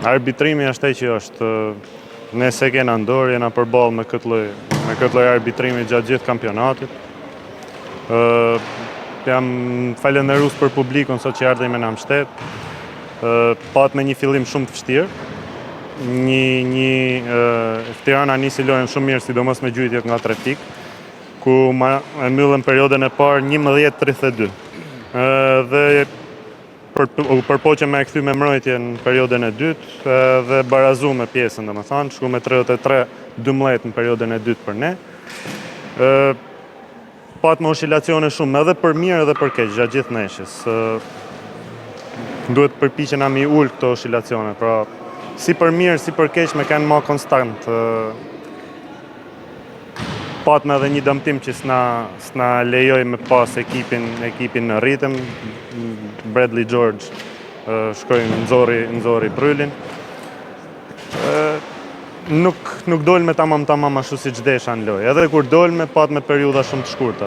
Arbitrimi është ai që është. Ne se kena ndorë, jena përballë me këtë lloj arbitrimi gjatë gjithë kampionatit. Jam falënderues për publikun sot që ardhi me na mbështet. Pat me një fillim shumë të vështirë. Tirana nisi lojën shumë mirë, sidomos me gjujtjet nga 3 pikë, ku e mbyllën periudhën e parë 11-32. Dhe u përpoqëm me e kthy me mbrojtje në periudhën e dytë dhe barazu me pjesën, domethënë, shku me 33-12 në periudhën e dytë për ne. Pat me oscilacione shumë, edhe për mirë edhe për keq, gjatë gjithë ndeshjes. Duhet përpiqena mi ul këto oscilacione, pra si për mirë, si për keq me kanë ma konstant. Patme edhe një dëmtim që s'na lejoj me pas ekipin në ritëm. Bradley George shkoj nxori Brylin. Nuk dolme tamam ashtu siç desha në lojë. Edhe kur dolme, pat me periudha shumë të shkurta.